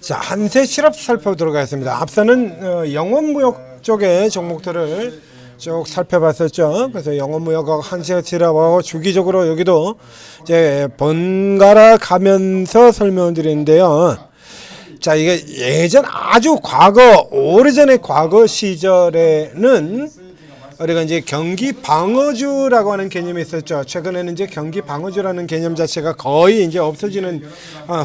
자, 한세 실업 살펴보도록 하겠습니다. 앞서는 영업무역 쪽의 종목들을 쭉 살펴봤었죠. 그래서 영업무역하고 한세 실업하고 주기적으로 여기도 이제 번갈아 가면서 설명을 드리는데요. 자, 이게 예전 아주 과거, 오래전의 과거 시절에는 우리가 이제 경기 방어주라고 하는 개념이 있었죠. 최근에는 이제 경기 방어주라는 개념 자체가 거의 이제 없어지는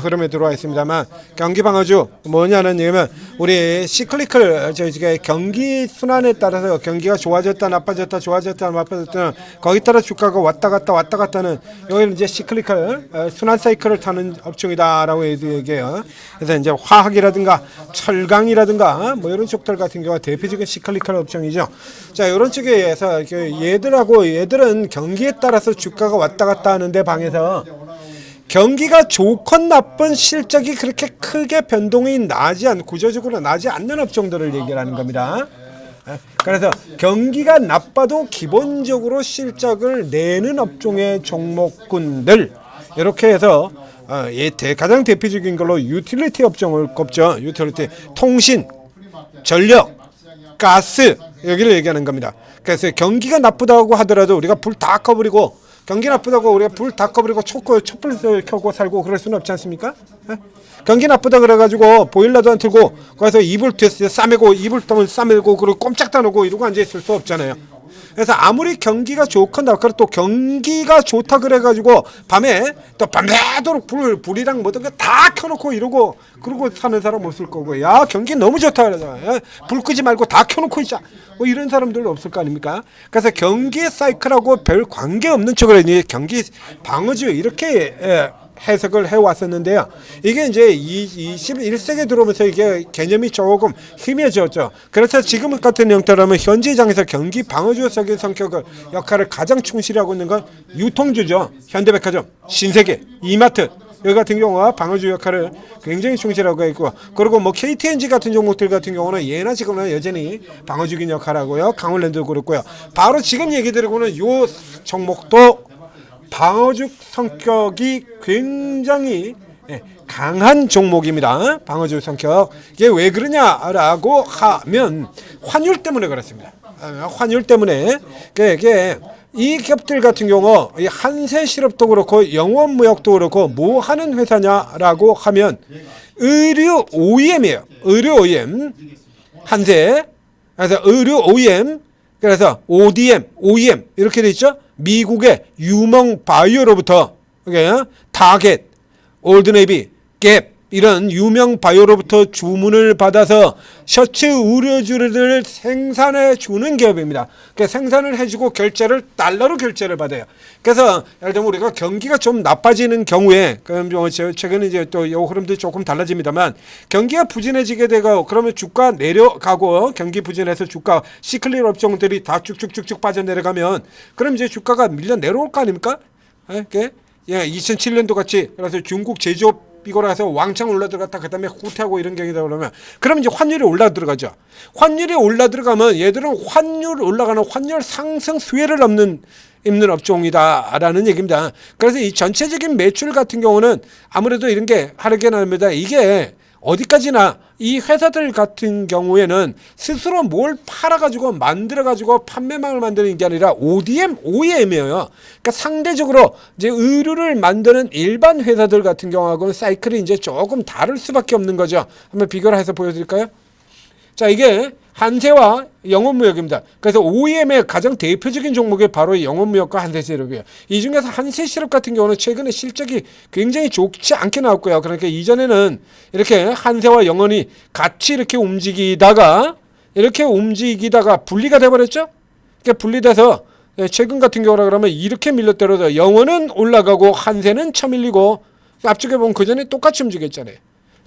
흐름에 들어와 있습니다만, 경기 방어주 뭐냐는 얘기면 우리 시클리컬 저희가 경기 순환에 따라서 경기가 좋아졌다 나빠졌다 좋아졌다 나빠졌다 거기 따라 주가가 왔다 갔다 하는 여기는 이제 시클리컬 순환 사이클을 타는 업종이다라고 얘기해요. 그래서 이제 화학이라든가 철강이라든가 뭐 이런 쪽들 같은 경우가 대표적인 시클리컬 업종이죠. 자, 이런 쪽에 의해서 얘들은 경기에 따라서 주가가 왔다 갔다 하는데 방에서 경기가 좋건 나쁜 실적이 그렇게 크게 변동이 나지 않고 구조적으로 나지 않는 업종들을 얘기하는 겁니다. 그래서 경기가 나빠도 기본적으로 실적을 내는 업종의 종목군들 이렇게 해서 가장 대표적인 걸로 유틸리티 업종을 꼽죠. 유틸리티, 통신, 전력, 가스 여기를 얘기하는 겁니다. 그래서 경기가 나쁘다고 하더라도 우리가 불 다 꺼버리고 경기 나쁘다고 우리가 불 다 꺼버리고 촛불 켜고 살고 그럴 수는 없지 않습니까? 경기 나쁘다 그래가지고 보일러도 안 틀고 거기서 이불 싸매고 이불통을 싸매고 그리고 꼼짝도 안 하고 이러고 앉아있을 수 없잖아요. 그래서 아무리 경기가 좋건 나쁘건 또 경기가 좋다 그래가지고 밤에 또 밤새도록 불이랑 뭐든 다 켜놓고 이러고 그러고 사는 사람 없을 거고, 야 경기 너무 좋다 그래서 불 끄지 말고 다 켜놓고 있자 뭐 이런 사람들도 없을 거 아닙니까? 그래서 경기의 사이클하고 별 관계 없는 쪽으로 이제 경기 방어주 이렇게 해석을 해왔었는데요. 이게 이제 21세기에 들어오면서 이게 개념이 조금 희미해졌죠. 그래서 지금 같은 형태라면 현지장에서 경기 방어주적인 성격을 역할을 가장 충실히 하고 있는 건 유통주죠. 현대백화점, 신세계, 이마트 여기 같은 경우가 방어주 역할을 굉장히 충실하고 있고, 그리고 뭐 KTNG 같은 종목들 같은 경우는 예나 지금은 여전히 방어주긴 역할을 하고요. 강원랜드도 그렇고요. 바로 지금 얘기 드리고는 이 종목도 방어주 성격이 굉장히 강한 종목입니다. 방어주 성격. 이게 왜 그러냐라고 하면 환율 때문에 그렇습니다. 환율 때문에 이게 이 기업들 같은 경우 이 한세실업도 그렇고 영원무역도 그렇고 뭐 하는 회사냐라고 하면 의류 OEM이에요. 의류 OEM. 한세. 그래서 의류 OEM. 그래서 OEM 이렇게 돼 있죠. 미국의 유명 바이오로부터 타겟, 올드네이비, 갭 이런 유명 바이오로부터 주문을 받아서 셔츠 의료주를 생산해 주는 기업입니다. 그러니까 생산을 해주고 결제를 달러로 결제를 받아요. 그래서 예를 들면 우리가 경기가 좀 나빠지는 경우에, 그럼 최근에 이제 또 이 흐름도 조금 달라집니다만, 경기가 부진해지게 되고 그러면 주가 내려가고 경기 부진해서 주가 시클릭 업종들이 다 쭉쭉쭉쭉 빠져내려가면 그럼 이제 주가가 밀려 내려올 거 아닙니까? 2007년도 같이 그래서 중국 제조업 이거라서 왕창 올라 들어갔다 그다음에 후퇴하고 이런 경우다 그러면 그럼 이제 환율이 올라 들어가죠. 환율이 올라 들어가면 얘들은 환율 올라가는 환율 상승 수혜를 입는 업종이다라는 얘기입니다. 그래서 이 전체적인 매출 같은 경우는 아무래도 이런 게 하르게 납니다. 이게 어디까지나 이 회사들 같은 경우에는 스스로 뭘 팔아가지고 만들어가지고 판매망을 만드는 게 아니라 OEM이에요. 그러니까 상대적으로 이제 의류를 만드는 일반 회사들 같은 경우하고는 사이클이 이제 조금 다를 수밖에 없는 거죠. 한번 비교를 해서 보여드릴까요? 자, 이게 한세와 영업무역입니다. 그래서 OEM의 가장 대표적인 종목이 바로 영업무역과 한세실업이에요. 이 중에서 한세실업 같은 경우는 최근에 실적이 굉장히 좋지 않게 나왔고요. 그러니까 이전에는 이렇게 한세와 영원이 같이 이렇게 움직이다가 분리가 돼버렸죠. 그러니까 분리돼서 최근 같은 경우라 그러면 이렇게 밀렸더라도 영원은 올라가고 한세는 쳐밀리고, 앞쪽에 보면 그 전에 똑같이 움직였잖아요.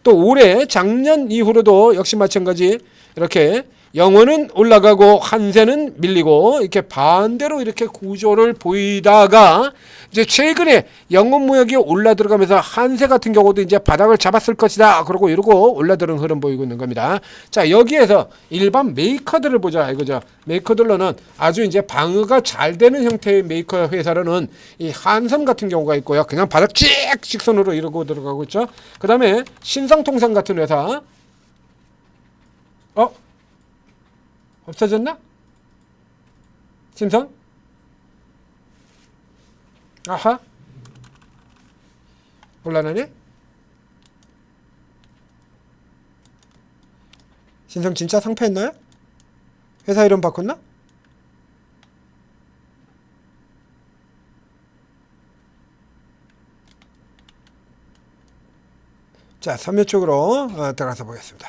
또 올해 작년 이후로도 역시 마찬가지 이렇게 영원은 올라가고 한세는 밀리고 이렇게 반대로 이렇게 구조를 보이다가 이제 최근에 영원무역이 올라 들어가면서 한세 같은 경우도 이제 바닥을 잡았을 것이다. 그러고 이러고 올라 들은 흐름 보이고 있는 겁니다. 자, 여기에서 일반 메이커들을 보자 이거죠. 메이커들로는 아주 이제 방어가 잘 되는 형태의 메이커 회사로는 이 한섬 같은 경우가 있고요. 그냥 바닥 쭉 직선으로 이러고 들어가고 있죠. 그 다음에 신성통상 같은 회사. 없어졌나? 신성? 아하. 곤란하네. 신성 진짜 상패했나요? 회사 이름 바꿨나? 자, 섬유 쪽으로 들어가서 보겠습니다.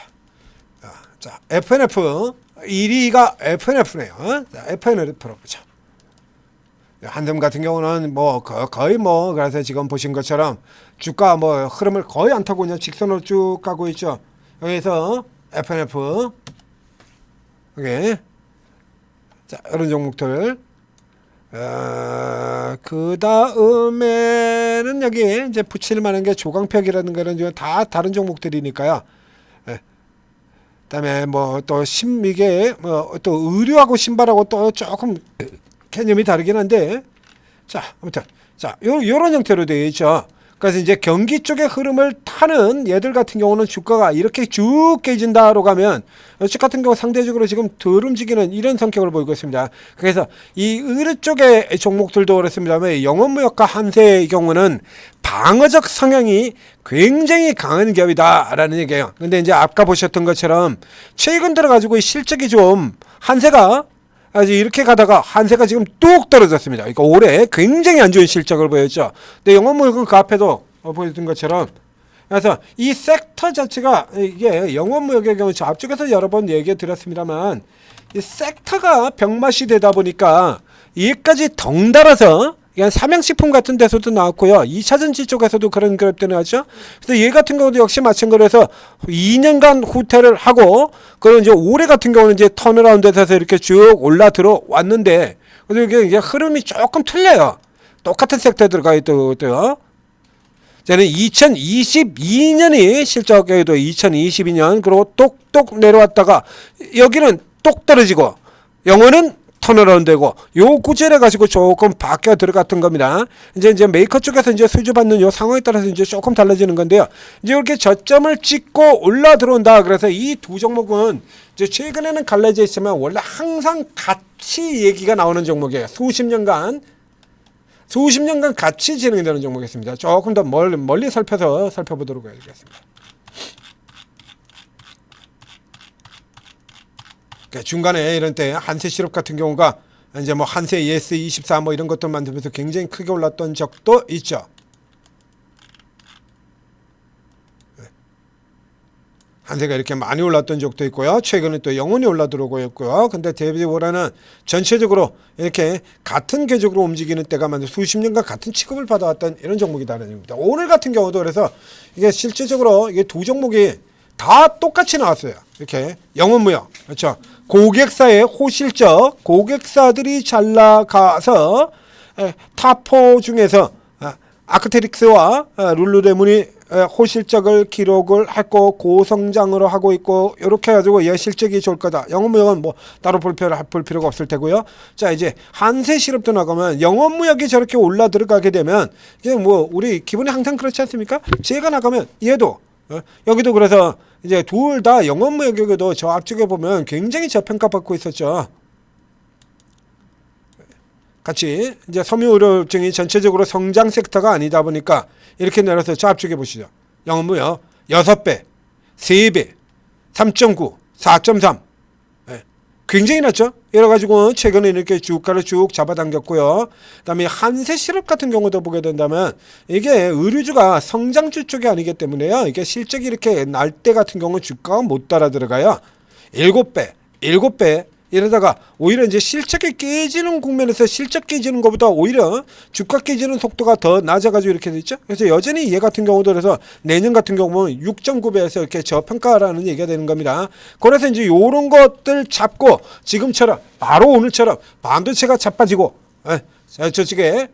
자, FNF 1위가 FNF네요. 자, FNF로 보자. 한섬 같은 경우는 뭐 거의 뭐 그래서 지금 보신 것처럼 주가 뭐 흐름을 거의 안 타고 그냥 직선으로 쭉 가고 있죠. 여기서 FNF 오케이. 자, 이런 종목들. 그 다음에는 여기 이제 붙일 만한 게 조광팩이라든가 이런 다 다른 종목들이니까요. 그다음에 뭐 또 이게 뭐 또 의류하고 신발하고 또 조금 개념이 다르긴 한데, 자, 아무튼 자, 요런 형태로 되어 있죠. 그래서 이제 경기 쪽의 흐름을 타는 얘들 같은 경우는 주가가 이렇게 쭉 깨진다로 가면 주 같은 경우 상대적으로 지금 덜 움직이는 이런 성격을 보이고 있습니다. 그래서 이 의류 쪽의 종목들도 그렇습니다만 영원무역과 한세의 경우는 방어적 성향이 굉장히 강한 기업이다라는 얘기예요. 근데 이제 아까 보셨던 것처럼 최근 들어가지고 실적이 좀 한세가 아주 이렇게 가다가 한세가 지금 뚝 떨어졌습니다. 그러니까 올해 굉장히 안 좋은 실적을 보였죠. 근데 영원무역은 그 앞에도 보여준 것처럼, 그래서 이 섹터 자체가 이게 영원무역의 경우 저 앞쪽에서 여러 번 얘기 드렸습니다만 이 섹터가 병맛이 되다 보니까 여기까지 덩달아서 삼양식품 같은 데서도 나왔고요. 2차전지 쪽에서도 그런 그룹들이 나왔죠. 그래서 얘 같은 경우도 역시 마찬가지로 해서 2년간 후퇴를 하고, 그리고 이제 올해 같은 경우는 이제 턴어라운드에서 이렇게 쭉 올라 들어왔는데, 그래서 이게 이제 흐름이 조금 틀려요. 똑같은 섹터에 들어가 있더라고요. 저는 2022년이 실적에도 2022년, 그리고 똑똑 내려왔다가 여기는 똑 떨어지고, 영어는 턴어라운드되고 요 구절해 가지고 조금 바뀌어 들어갔던 겁니다. 이제 메이커 쪽에서 이제 수주받는 요 상황에 따라서 이제 조금 달라지는 건데요. 이제 이렇게 저점을 찍고 올라 들어온다. 그래서 이 두 종목은 이제 최근에는 갈라져 있지만 원래 항상 같이 얘기가 나오는 종목이에요. 수십 년간 같이 진행되는 종목이었습니다. 조금 더 멀리 살펴보도록 하겠습니다. 중간에 이런 때 한세시럽 같은 경우가 이제 뭐 한세 ES24 뭐 이런 것들 만들면서 굉장히 크게 올랐던 적도 있죠. 한세가 이렇게 많이 올랐던 적도 있고요. 최근에 또 영원히 올라 들어오고 있고요. 근데 대비보다는 전체적으로 이렇게 같은 궤적으로 움직이는 때가 많은 수십 년간 같은 취급을 받아왔던 이런 종목이다라는 겁니다. 오늘 같은 경우도 그래서 이게 실질적으로 이게 두 종목이 다 똑같이 나왔어요. 이렇게 영원무역, 그렇죠. 고객사의 호실적, 고객사들이 잘 나가서 탑4 중에서 아크테릭스와 룰루레몬이 호실적을 기록을 했고 고성장으로 하고 있고, 이렇게 해가지고 실적이 좋을 거다. 영원무역은 뭐 따로 볼 필요가 없을 테고요. 자, 이제 한세시럽도 나가면 영원무역이 저렇게 올라 들어가게 되면 이게 뭐 우리 기분이 항상 그렇지 않습니까? 제가 나가면 얘도 여기도 그래서 이제 둘 다 영원무역에도 저 앞쪽에 보면 굉장히 저평가 받고 있었죠. 같이 이제 섬유의료증이 전체적으로 성장 섹터가 아니다 보니까 이렇게 내려서 저 앞쪽에 보시죠. 영원무역 6배, 3배, 3.9, 4.3 굉장히 낮죠. 이래가지고 최근에 이렇게 주가를 쭉 잡아당겼고요. 그다음에 한세시럽 같은 경우도 보게 된다면 이게 의류주가 성장주 쪽이 아니기 때문에요. 이게 실적이 이렇게 날 때 같은 경우는 주가가 못 따라 들어가요. 7배, 이러다가 오히려 이제 실적이 깨지는 국면에서 실적 깨지는 것보다 오히려 주가 깨지는 속도가 더 낮아가지고 이렇게 돼 있죠. 그래서 여전히 얘 같은 경우도 그래서 내년 같은 경우 보면 6.9배에서 이렇게 저평가라는 얘기가 되는 겁니다. 그래서 이제 요런 것들 잡고 지금처럼 바로 오늘처럼 반도체가 자빠지고 저쪽에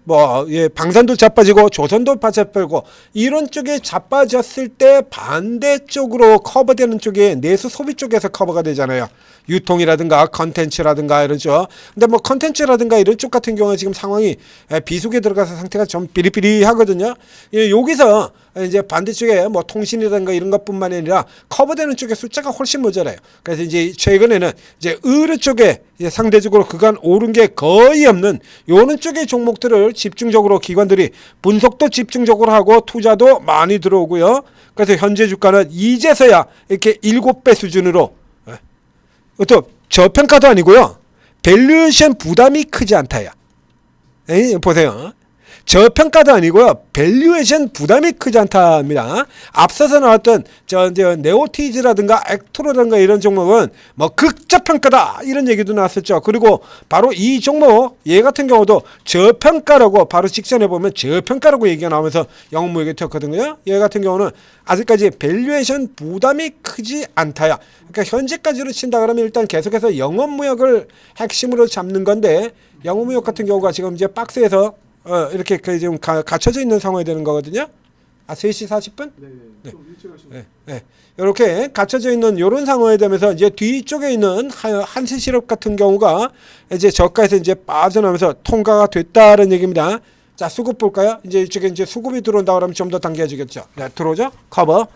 방산도 자빠지고 조선도 자빠지고 이런 쪽에 자빠졌을 때 반대쪽으로 커버되는 쪽에 내수 소비 쪽에서 커버가 되잖아요. 유통이라든가 컨텐츠라든가 이러죠. 근데 뭐 컨텐츠라든가 이런 쪽 같은 경우는 지금 상황이 비속에 들어가서 상태가 좀 삐리삐리하거든요. 여기서 이제 반대쪽에 뭐 통신이라든가 이런 것뿐만 아니라 커버되는 쪽의 숫자가 훨씬 모자라요. 그래서 이제 최근에는 이제 의료 쪽에 상대적으로 그간 오른 게 거의 없는 요런 쪽의 종목들을 집중적으로 기관들이 분석도 집중적으로 하고 투자도 많이 들어오고요. 그래서 현재 주가는 이제서야 이렇게 7배 수준으로 또 저평가도 아니고요. 밸류에이션 부담이 크지 않다야. 보세요. 저평가도 아니고요. 밸류에이션 부담이 크지 않답니다. 앞서서 나왔던 네오티즈라든가 액토로라든가 이런 종목은 뭐 극저평가다 이런 얘기도 나왔었죠. 그리고 바로 이 종목 얘 같은 경우도 저평가라고 바로 직전에 보면 저평가라고 얘기가 나오면서 영업무역이 튀었거든요. 얘 같은 경우는 아직까지 밸류에이션 부담이 크지 않다야. 그러니까 현재까지로 친다 그러면 일단 계속해서 영업무역을 핵심으로 잡는 건데 영업무역 같은 경우가 지금 이제 박스에서 이렇게 지금 갇혀져 있는 상황이 되는 거거든요. 3시 40분? 네. 좀 일찍 하시면. 네. 이렇게 갇혀져 있는 이런 상황이 되면서 이제 뒤쪽에 있는 한세실업 같은 경우가 이제 저가에서 이제 빠져나오면서 통과가 됐다는 얘기입니다. 자, 수급 볼까요? 이제 이쪽에 이제 수급이 들어온다 그러면 좀 더 당겨지겠죠. 네, 들어오죠? 커버.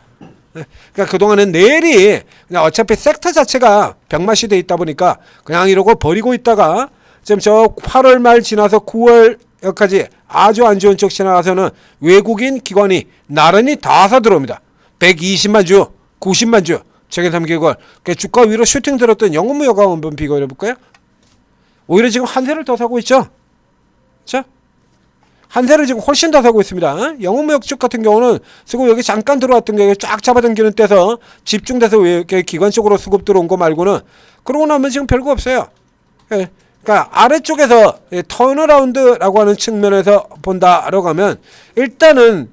네. 그러니까 그동안은 내일이 그냥 어차피 섹터 자체가 병맛이 돼 있다 보니까 그냥 이러고 버리고 있다가 지금 저 8월 말 지나서 9월 여기까지 아주 안 좋은 쪽 지나가서는 외국인 기관이 나란히 다 사들어옵니다. 120만 주, 90만 주, 최근 3개월. 주가 위로 슈팅 들었던 영업무역하고 한번 비교해 볼까요? 오히려 지금 한세를 더 사고 있죠. 자, 한세를 지금 훨씬 더 사고 있습니다. 영업무역 쪽 같은 경우는 수급 여기 잠깐 들어왔던 게 쫙 잡아당기는 때서 집중돼서 기관 쪽으로 수급 들어온 거 말고는 그러고 나면 지금 별거 없어요. 예. 그러니까 아래쪽에서 턴어라운드라고 하는 측면에서 본다라고 하면 일단은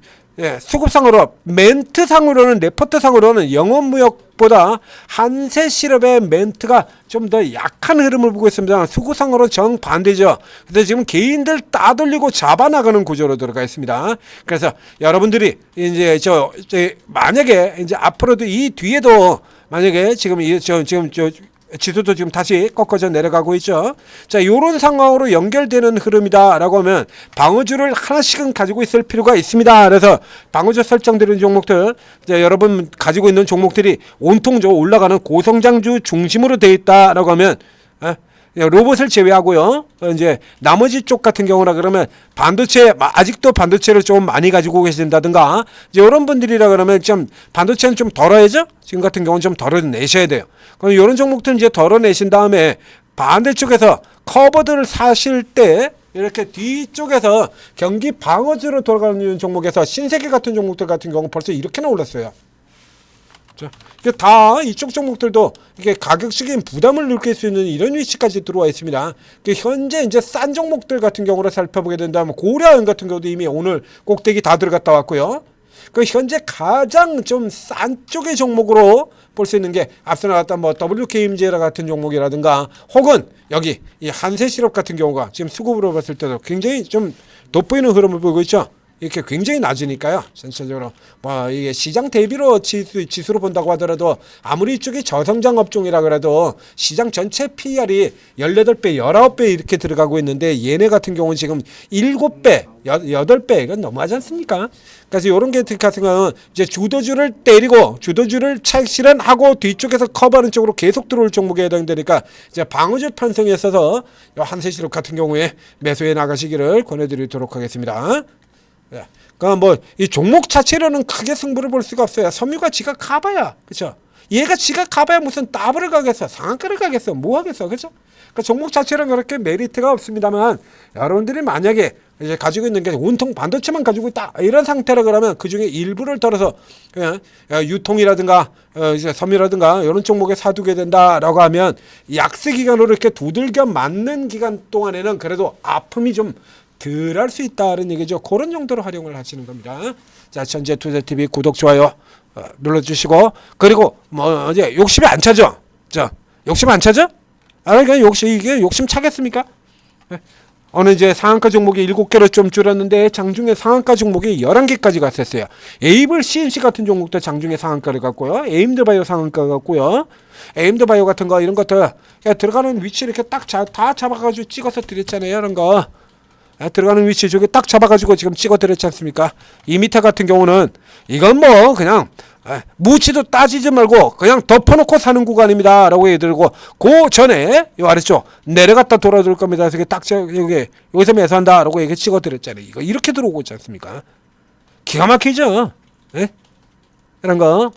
수급상으로 멘트상으로는 레포트상으로는 영업무역보다 한세실업의 멘트가 좀 더 약한 흐름을 보고 있습니다. 수급상으로 정반대죠. 그래서 지금 개인들 따돌리고 잡아나가는 구조로 들어가 있습니다. 그래서 여러분들이 이제 만약에 이제 앞으로도 이 뒤에도 만약에 지금 지수도 지금 다시 꺾어져 내려가고 있죠. 자, 요런 상황으로 연결되는 흐름이다라고 하면 방어주를 하나씩은 가지고 있을 필요가 있습니다. 그래서 방어주 설정되는 종목들, 이제 여러분 가지고 있는 종목들이 온통적으로 올라가는 고성장주 중심으로 되어 있다라고 하면 로봇을 제외하고요. 이제 나머지 쪽 같은 경우라 그러면 반도체 아직도 반도체를 좀 많이 가지고 계신다든가 이제 이런 분들이라 그러면 좀 반도체는 좀 덜어야죠. 지금 같은 경우는 좀 덜어내셔야 돼요. 그럼 이런 종목들 이제 덜어내신 다음에 반대쪽에서 커버들을 사실 때 이렇게 뒤쪽에서 경기 방어주로 돌아가는 종목에서 신세계 같은 종목들 같은 경우 벌써 이렇게나 올랐어요. 다 이쪽 종목들도 이게 가격적인 부담을 느낄 수 있는 이런 위치까지 들어와 있습니다. 현재 이제 싼 종목들 같은 경우를 살펴보게 된다면 고려아연 같은 경우도 이미 오늘 꼭대기 다 들어갔다 왔고요. 현재 가장 좀 싼 쪽의 종목으로 볼 수 있는 게 앞서 나왔던 뭐 WK임제라 같은 종목이라든가 혹은 여기 이 한세실업 같은 경우가 지금 수급으로 봤을 때도 굉장히 좀 돋보이는 흐름을 보이고 있죠. 이렇게 굉장히 낮으니까요. 전체적으로 뭐 이게 시장 대비로 지수로 본다고 하더라도 아무리 이쪽이 저성장 업종이라 그래도 시장 전체 PER이 18배, 19배 이렇게 들어가고 있는데 얘네 같은 경우는 지금 7배, 8배 이건 너무하지 않습니까? 그래서 이런 게 같은 경우는 이제 주도주를 때리고 주도주를 차익 실현하고 뒤쪽에서 커버하는 쪽으로 계속 들어올 종목에 해당되니까 이제 방어주 편성에 있어서 한세실업 같은 경우에 매수해 나가시기를 권해드리도록 하겠습니다. 그러니까 뭐 이 종목 자체로는 크게 승부를 볼 수가 없어요. 섬유가 지가 가봐야, 그렇죠? 얘가 지가 가봐야 무슨 더블을 가겠어, 상한가를 가겠어, 뭐 하겠어, 그렇죠? 그러니까 종목 자체로는 그렇게 메리트가 없습니다만 여러분들이 만약에 이제 가지고 있는 게 온통 반도체만 가지고 있다 이런 상태라 그러면 그 중에 일부를 덜어서 그냥 유통이라든가 이제 섬유라든가 이런 종목에 사두게 된다라고 하면 약세 기간으로 이렇게 두들겨 맞는 기간 동안에는 그래도 아픔이 좀 덜 할 수 있다는 얘기죠. 그런 정도로 활용을 하시는 겁니다. 자, 전재투자TV 구독 좋아요 눌러주시고, 그리고 뭐 이제 욕심이 안 차죠. 자, 욕심 안 차죠? 그러니까 이게 욕심 차겠습니까? 어느 이제 상한가 종목이 7개로 좀 줄었는데 장중에 상한가 종목이 11개까지 갔었어요. 에이블 CNC 같은 종목도 장중에 상한가를 갔고요. 에임드바이오 상한가 갔고요. 에임드바이오 같은 거 이런 것들 들어가는 위치 이렇게 딱 다 잡아가지고 찍어서 드렸잖아요. 이런 거 들어가는 위치 저기 딱 잡아가지고 지금 찍어 드렸지 않습니까? 이 밑에 같은 경우는 이건 뭐 그냥 무치도 따지지 말고 그냥 덮어놓고 사는 구간입니다 라고 얘기들고, 그 전에 요 아래쪽 내려갔다 돌아들 겁니다. 그래서 딱 여기 여기서 매수한다 라고 얘기 찍어 드렸잖아요. 이거 이렇게 들어오고 있지 않습니까? 기가 막히죠. 네? 이런 거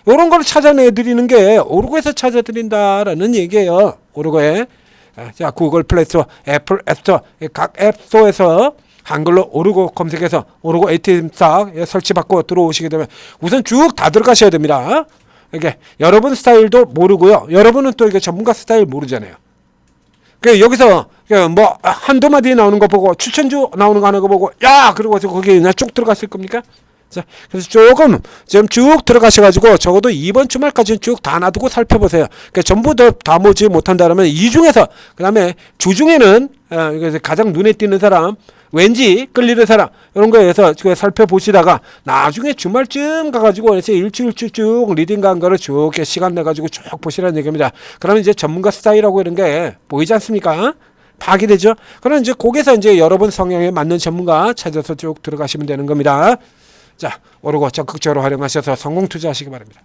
요런 걸 찾아내 드리는 게 오르고에서 찾아 드린다라는 얘기예요. 오르고에 자, 구글 플레이스토어, 애플 앱스토어 각 앱스토어에서 한글로 오르고 검색해서 오르고 ATM 싹 설치받고 들어오시게 되면 우선 쭉 다 들어가셔야 됩니다. 이게 여러분 스타일도 모르고요. 여러분은 또 이게 전문가 스타일 모르잖아요. 그 여기서 뭐 한두 마디 나오는 거 보고 추천주 나오는 거 하는 거 보고 야 그러고 거기 그냥 쭉 들어갔을 겁니까? 자, 그래서 조금 지금 쭉 들어가셔가지고 적어도 이번 주말까지는 쭉 다 놔두고 살펴보세요. 그러니까 전부 다 모지 못한다면 이 중에서 그 다음에 주중에는 가장 눈에 띄는 사람, 왠지 끌리는 사람 이런 거에서 살펴보시다가 나중에 주말쯤 가가지고 일주일쯤 쭉 리딩 간 거를 쭉 시간 내가지고 쭉 보시라는 얘기입니다. 그러면 이제 전문가 스타일하고 이런 게 보이지 않습니까? 파악이 되죠. 그럼 이제 거기서 이제 여러분 성향에 맞는 전문가 찾아서 쭉 들어가시면 되는 겁니다. 자, 오르고 적극적으로 활용하셔서 성공 투자하시기 바랍니다.